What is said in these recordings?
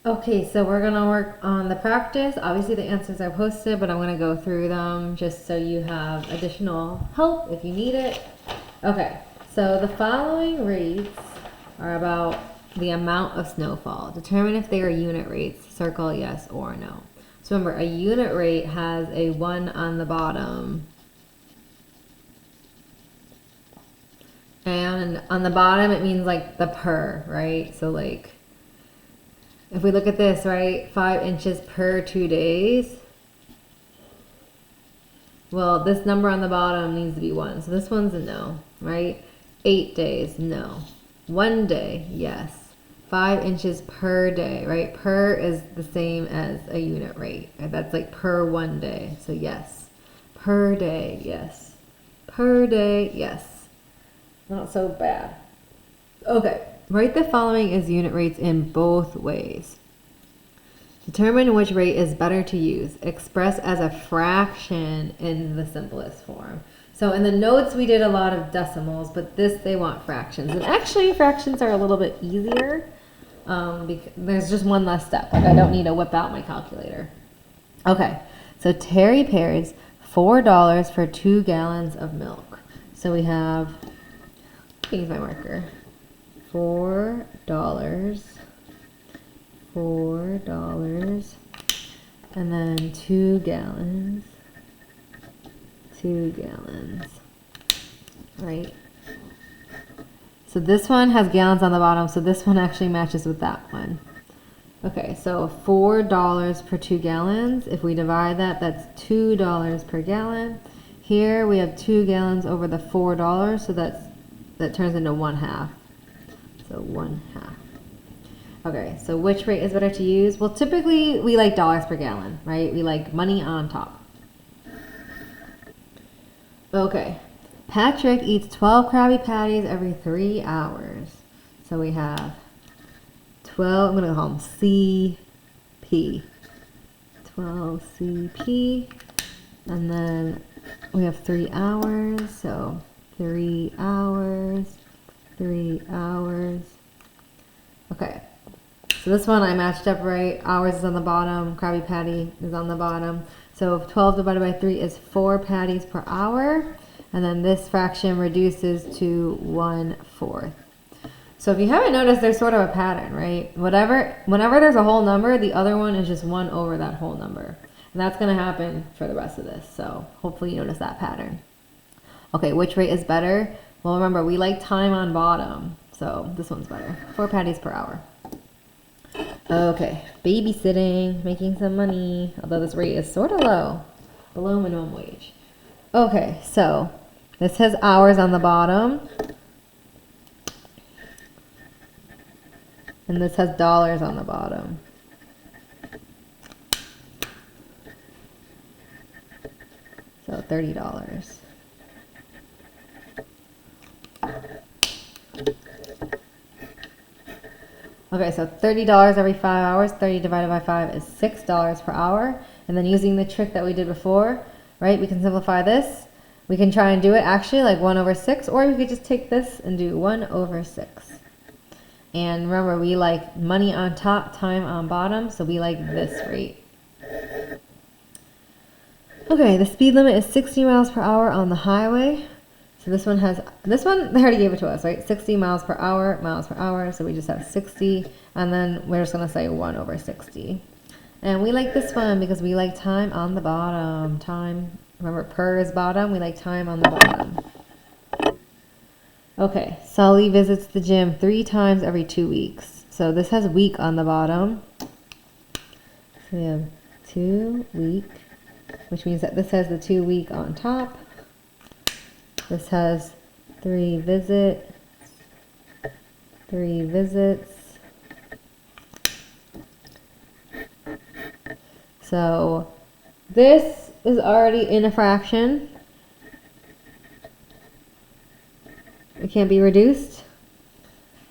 Okay, so we're gonna work on the practice. Obviously the answers are posted, but I'm gonna go through them just so you have additional help if you need it. Okay, so the following rates are about the amount of snowfall. Determine if they are unit rates. Circle yes or no. So remember, a unit rate has a 1 on the bottom. And on the bottom, it means like the per, right? So like, if we look at this, right, 5 inches per 2 days. Well, this number on the bottom needs to be 1. So this one's a no, right? 8 days, no. 1 day, yes. 5 inches per day, right? Per is the same as a unit rate. That's like per 1 day. So yes. Per day, yes. Per day, yes. Not so bad. Okay. Write the following as unit rates in both ways. Determine which rate is better to use. Express as a fraction in the simplest form. So in the notes we did a lot of decimals, but this they want fractions. And actually fractions are a little bit easier because there's just one less step. Like I don't need to whip out my calculator. Okay, so Terry pays $4 for 2 gallons of milk. So we have, use my marker. $4, and then 2 gallons, right? So this one has gallons on the bottom, so this one actually matches with that one. Okay, so $4 per 2 gallons. If we divide that, that's $2 per gallon. Here we have 2 gallons over the $4, so that turns into 1/2. So 1/2. Okay, so which rate is better to use? Well, typically we like dollars per gallon, right? We like money on top. Okay, Patrick eats 12 Krabby Patties every 3 hours. So we have 12, I'm gonna call them CP. 12 CP, and then we have 3 hours, so 3 hours, 3 hours. Okay. So this one I matched up right. Hours is on the bottom. Krabby Patty is on the bottom. So 12 divided by 3 is 4 patties per hour. And then this fraction reduces to 1/4. So if you haven't noticed, there's sort of a pattern, right? Whenever there's a whole number, the other one is just 1 over that whole number. And that's going to happen for the rest of this. So hopefully you notice that pattern. Okay, which rate is better? Well, remember, we like time on bottom. So this one's better. 4 patties per hour. Okay, babysitting, making some money, although this rate is sort of low, below minimum wage. Okay, so this has hours on the bottom, and this has dollars on the bottom. So $30. Okay, so $30 every 5 hours, 30 divided by 5 is $6 per hour. And then using the trick that we did before, right, we can simplify this. We can try and do it actually like 1/6, or we could just take this and do 1/6. And remember, we like money on top, time on bottom, so we like this rate. Okay, the speed limit is 60 miles per hour on the highway. So this one they already gave it to us, right? 60 miles per hour, so we just have 60, and then we're just gonna say 1/60. And we like this one because we like time on the bottom. Time, remember per is bottom, we like time on the bottom. Okay, Sully visits the gym 3 times every 2 weeks. So this has week on the bottom. So we have 2 week, which means that this has the 2 week on top. This has 3 visits. So this is already in a fraction. It can't be reduced.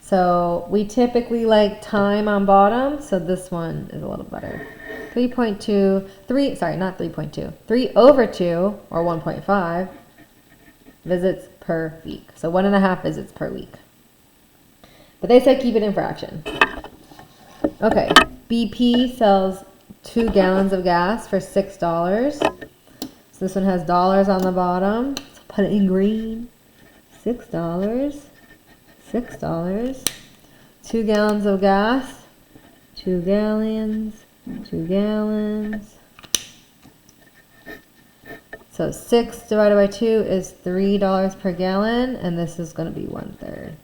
So we typically like time on bottom, so this one is a little better. 3.2, 3, sorry, not 3.2, 3/2, or 1.5 visits per week. So 1.5 visits per week. But they said keep it in fraction. Okay, BP sells 2 gallons of gas for $6. So this one has dollars on the bottom. So put it in green. $6. $6. 2 gallons of gas. 2 gallons. 2 gallons. So 6 divided by 2 is $3 per gallon, and this is going to be 1/3.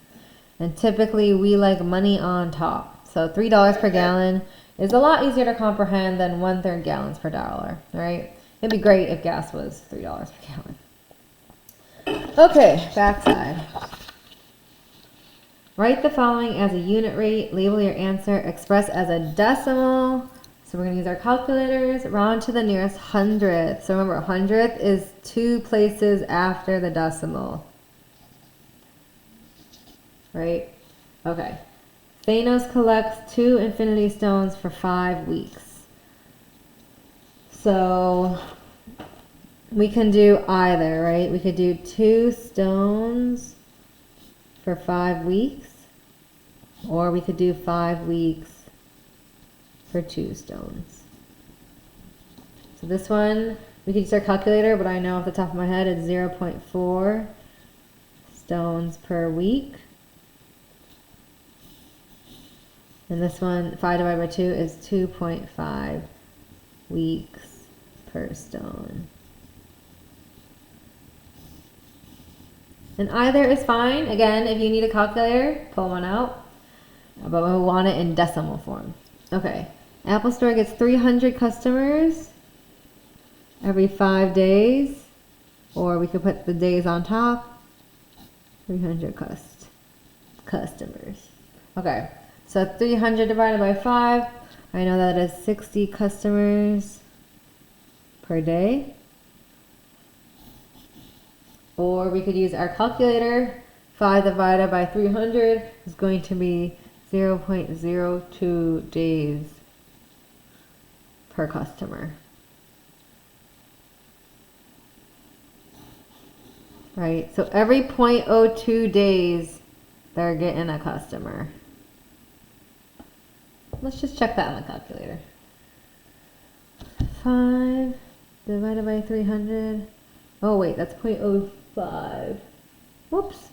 And typically we like money on top. So $3 per gallon is a lot easier to comprehend than 1/3 gallons per dollar, right? It'd be great if gas was $3 per gallon. Okay, backside. Write the following as a unit rate, label your answer, express as a decimal. So we're going to use our calculators, round to the nearest hundredth. So remember, hundredth is 2 places after the decimal. Right? Okay. Thanos collects 2 infinity stones for 5 weeks. So we can do either, right? We could do 2 stones for 5 weeks, or we could do 5 weeks for 2 stones. So this one, we could use our calculator, but I know off the top of my head it's 0.4 stones per week. And this one, 5 divided by 2 is 2.5 weeks per stone. And either is fine. Again, if you need a calculator, pull one out. But we want it in decimal form. Okay. Apple Store gets 300 customers every 5 days. Or we could put the days on top. 300 customers. Okay. So 300 divided by 5. I know that is 60 customers per day. Or we could use our calculator. 5 divided by 300 is going to be 0.02 days per customer. Right? So every 0.02 days, they're getting a customer. Let's just check that on the calculator. 5 divided by 300. Oh wait, that's 0.05. Whoops.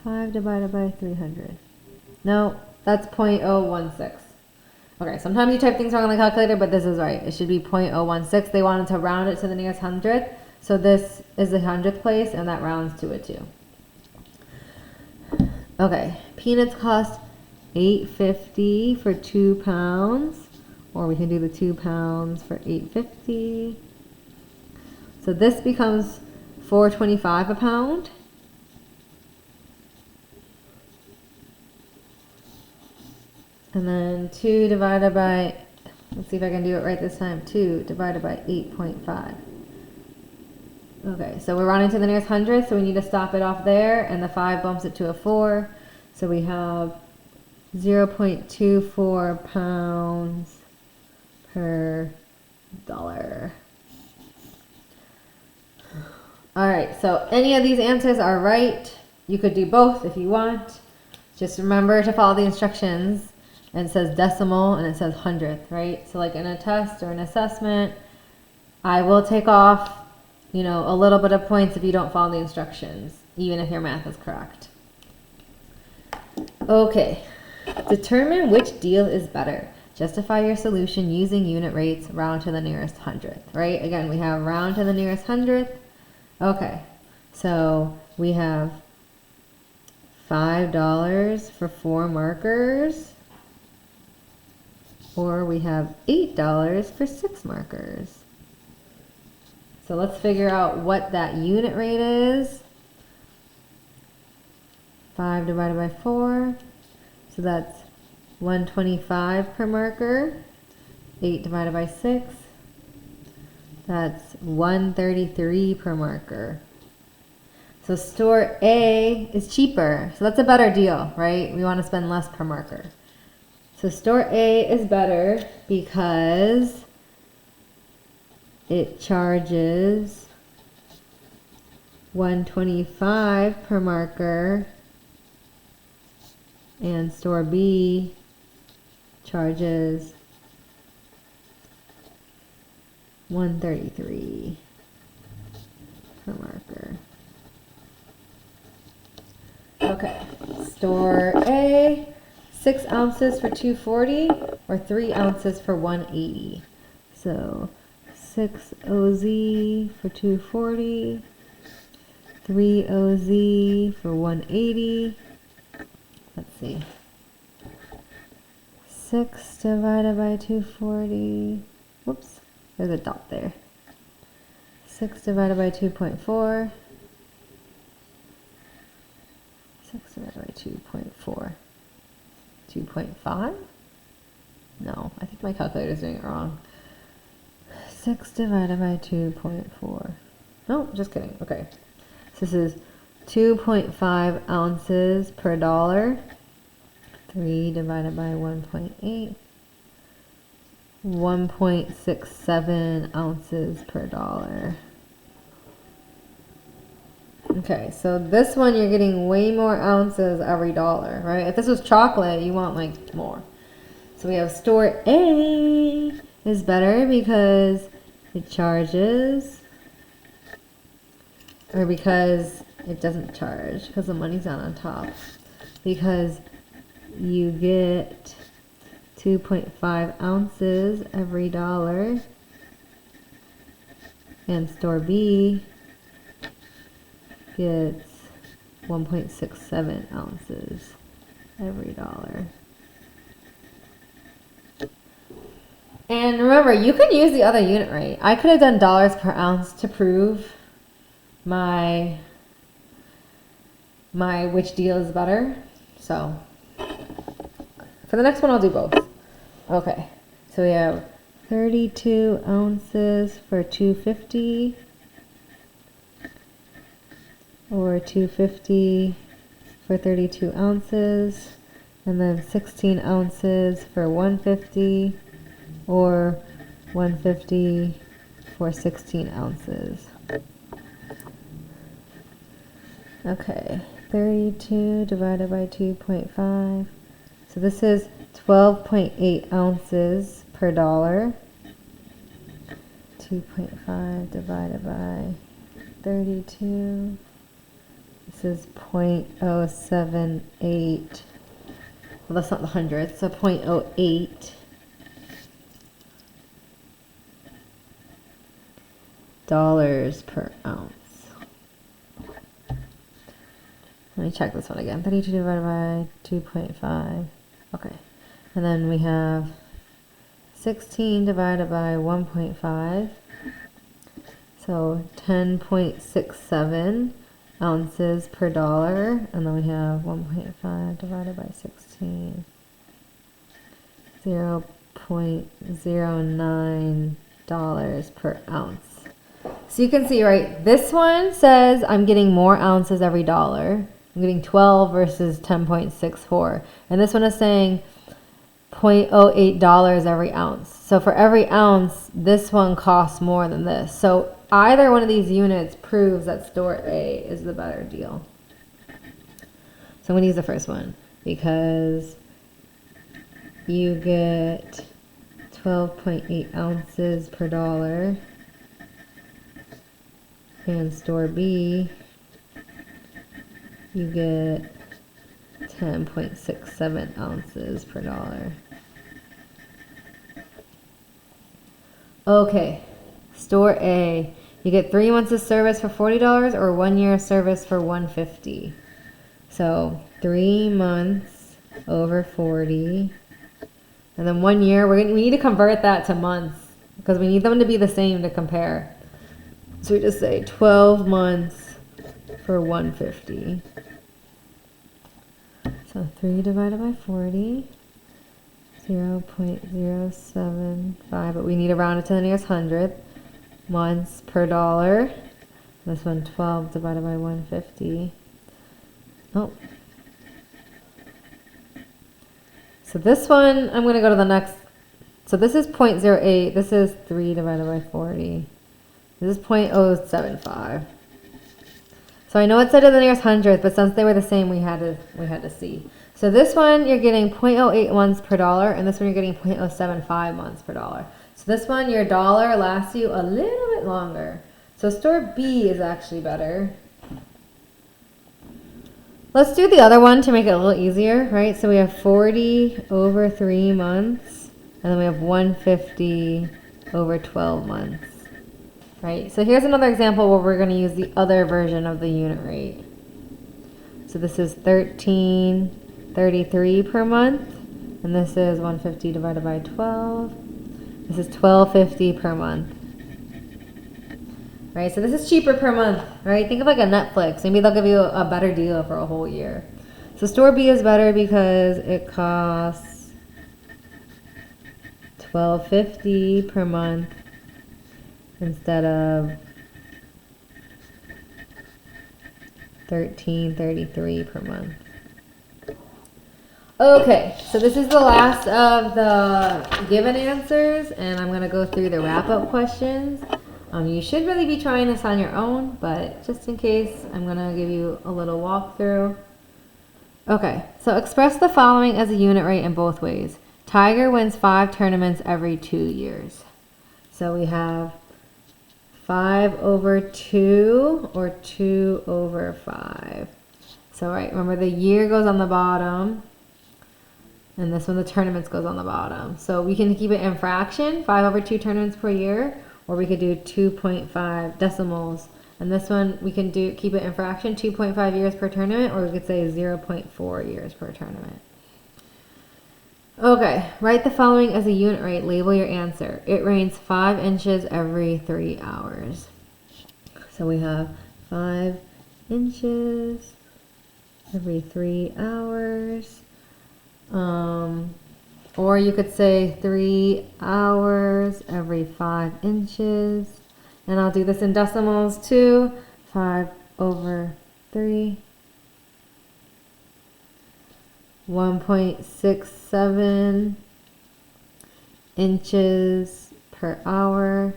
5 divided by 300. No, that's 0.016. Okay, sometimes you type things wrong on the calculator, but this is right. It should be 0.016. They wanted to round it to the nearest hundredth. So this is the 100th place, and that rounds to a 2. Okay, peanuts cost $8.50 for 2 pounds, or we can do the 2 pounds for $8.50. So this becomes $4.25 a pound. And then 2 divided by, let's see if I can do it right this time, 2 divided by 8.5. Okay, so we're running to the nearest hundredth, so we need to stop it off there, and the 5 bumps it to a 4. So we have 0.24 pounds per dollar. All right, so any of these answers are right. You could do both if you want. Just remember to follow the instructions. And it says decimal and it says hundredth, right? So like in a test or an assessment, I will take off, you know, a little bit of points if you don't follow the instructions, even if your math is correct. Okay, determine which deal is better. Justify your solution using unit rates, round to the nearest hundredth, right? Again, we have round to the nearest hundredth. Okay, so we have $5 for 4 markers, or we have $8 for 6 markers. So let's figure out what that unit rate is. 5 divided by 4, so that's $1.25 per marker. 8 divided by 6, that's $1.33 per marker. So store A is cheaper, so that's a better deal, right? We want to spend less per marker. So store A is better because it charges $1.25 per marker, and store B charges 133 per marker. Okay, store A, 6 ounces for 240 or 3 ounces for 180. So 6 OZ for 240, 3 OZ for 180. Let's see. 6 divided by 240. Whoops, there's a dot there. 6 divided by 2.4. 6 divided by 2.4. 2.5? No, I think my calculator is doing it wrong. 6 divided by 2.4. No, just kidding. Okay. So this is 2.5 ounces per dollar. 3 divided by 1.8. 1.67 ounces per dollar. Okay, so this one you're getting way more ounces every dollar, right? If this was chocolate, you want like more. So we have store A is better because it charges, or because it doesn't charge, because the money's not on top. Because you get 2.5 ounces every dollar, and store B gets 1.67 ounces every dollar. And remember, you can use the other unit rate. I could have done dollars per ounce to prove my which deal is better. So for the next one, I'll do both. Okay, so we have 32 ounces for 250, or 250 for 32 ounces, and then 16 ounces for 150, or 150 for 16 ounces. Okay, 32 divided by 2.5. So this is 12.8 ounces per dollar. 2.5 divided by 32. This is 0.078. Well, that's not the hundredth, so 0.08 dollars per ounce. Let me check this one again. 32 divided by 2.5. Okay. And then we have 16 divided by 1.5. So 10.67 ounces per dollar. And then we have 1.5 divided by 16. 0.09 dollars per ounce. So you can see, right, this one says I'm getting more ounces every dollar. I'm getting 12 versus 10.64. And this one is saying $0.08 every ounce. So for every ounce, this one costs more than this. So either one of these units proves that store A is the better deal. So I'm going to use the first one because you get 12.8 ounces per dollar. And store B, you get 10.67 ounces per dollar. Okay, store A, you get 3 months of service for $40 or 1 year of service for $150. So 3 months over 40, and then 1 year. We need to convert that to months because we need them to be the same to compare. So we just say 12 months for 150. So 3 divided by 40, 0.075, but we need to round it to the nearest hundredth. Months per dollar. This one, 12 divided by 150. Oh. So this one, I'm going to go to the next. So this is 0.08. This is 3 divided by 40. This is 0.075. So I know it said to the nearest hundredth, but since they were the same, we had to see. So this one you're getting 0.08 months per dollar, and this one you're getting 0.075 months per dollar. So this one, your dollar lasts you a little bit longer. So store B is actually better. Let's do the other one to make it a little easier, right? So we have 40 over 3 months, and then we have 150 over 12 months, right? So here's another example where we're going to use the other version of the unit rate. So this is 13.33 per month, and this is 150 divided by 12. This is 12.50 per month. Right, so this is cheaper per month, right? Think of like a Netflix. Maybe they'll give you a better deal for a whole year. So store B is better because it costs $12.50 per month instead of $13.33 per month. Okay, so this is the last of the given answers, and I'm going to go through the wrap-up questions. You should really be trying this on your own, but just in case, I'm going to give you a little walkthrough. Okay, so express the following as a unit rate in both ways. Tiger wins 5 tournaments every 2 years. So we have 5 over 2 or 2 over 5. So right, remember the year goes on the bottom, and this one, the tournaments, goes on the bottom. So we can keep it in fraction, 5 over 2 tournaments per year, or we could do 2.5 decimals. And this one, we can keep it in fraction, 2.5 years per tournament, or we could say 0.4 years per tournament. Okay, write the following as a unit rate. Label your answer. It rains 5 inches every 3 hours. So we have 5 inches every 3 hours. Or you could say 3 hours every 5 inches. And I'll do this in decimals too. 5 over 3. 1.67 inches per hour.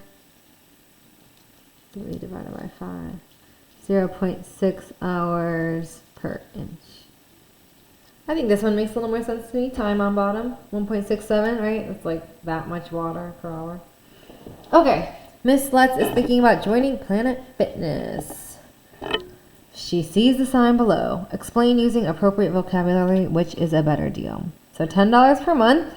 3 divided by 5. 0.6 hours per inch. I think this one makes a little more sense to me. Time on bottom, 1.67, right? It's like that much water per hour. Okay, Miss Lutz is thinking about joining Planet Fitness. She sees the sign below. Explain using appropriate vocabulary which is a better deal. So $10 per month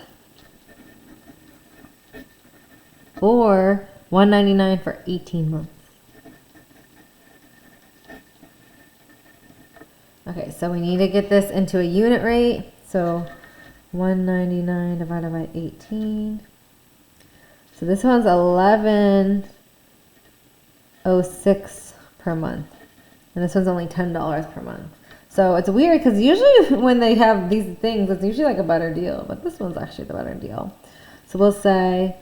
or $199 for 18 months. Okay, so we need to get this into a unit rate. So 199 divided by 18. So this one's 11.06 per month. And this one's only $10 per month. So it's weird because usually when they have these things, it's usually like a better deal. But this one's actually the better deal. So we'll say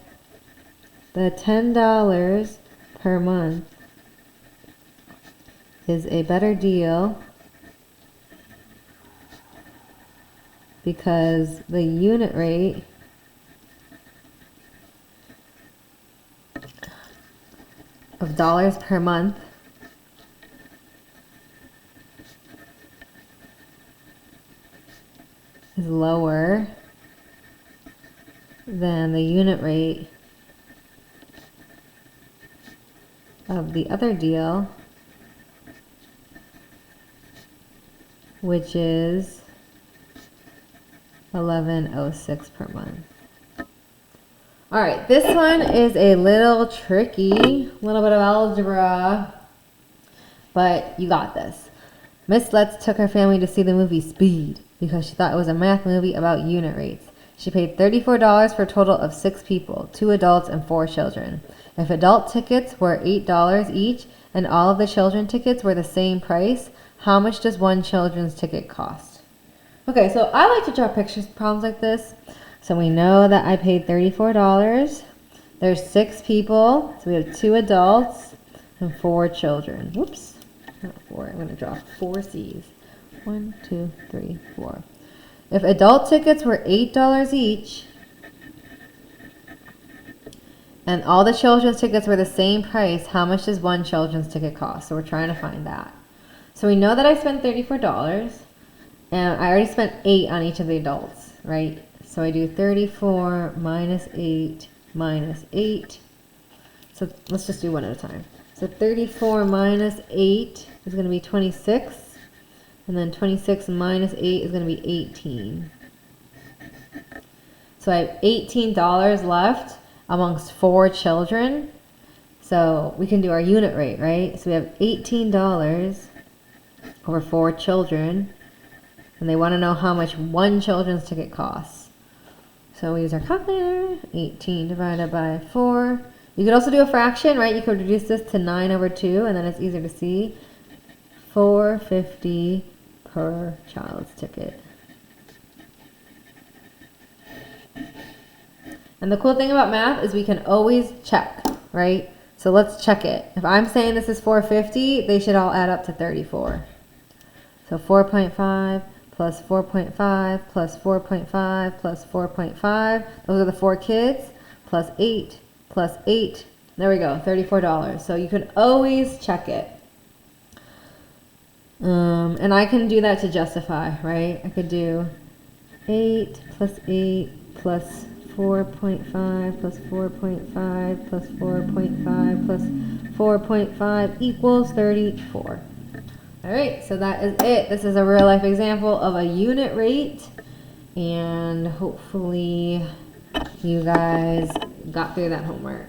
the $10 per month is a better deal because the unit rate of dollars per month is lower than the unit rate of the other deal, which is 11.06 per month. All right, this one is a little tricky, a little bit of algebra, but you got this. Miss Letts took her family to see the movie Speed because she thought it was a math movie about unit rates. She paid $34 for a total of 6 people, 2 adults and 4 children. If adult tickets were $8 each and all of the children tickets were the same price, how much does one children's ticket cost? Okay, so I like to draw pictures problems like this. So we know that I paid $34. There's 6 people, so we have 2 adults and 4 children. Whoops, not 4. I'm going to draw 4 C's. 1, 2, 3, 4. If adult tickets were $8 each and all the children's tickets were the same price, how much does one children's ticket cost? So we're trying to find that. So we know that I spent $34. And I already spent 8 on each of the adults, right? So I do 34 minus 8 minus 8. So let's just do one at a time. So 34 minus 8 is going to be 26. And then 26 minus 8 is going to be 18. So I have $18 left amongst 4 children. So we can do our unit rate, right? So we have $18 over 4 children. And they want to know how much one children's ticket costs. So we use our calculator. 18 divided by 4. You could also do a fraction, right? You could reduce this to 9 over 2, and then it's easier to see. $4.50 per child's ticket. And the cool thing about math is we can always check, right? So let's check it. If I'm saying this is $4.50, they should all add up to 34. So 4.5 plus 4.5 plus 4.5 plus 4.5. Those are the 4 kids. Plus 8 plus 8. There we go, $34. So you can always check it. And I can do that to justify, right? I could do 8 plus 8 plus 4.5 plus 4.5 plus 4.5 plus 4.5 equals 34. All right, so that is it. This is a real life example of a unit rate, and hopefully you guys got through that homework.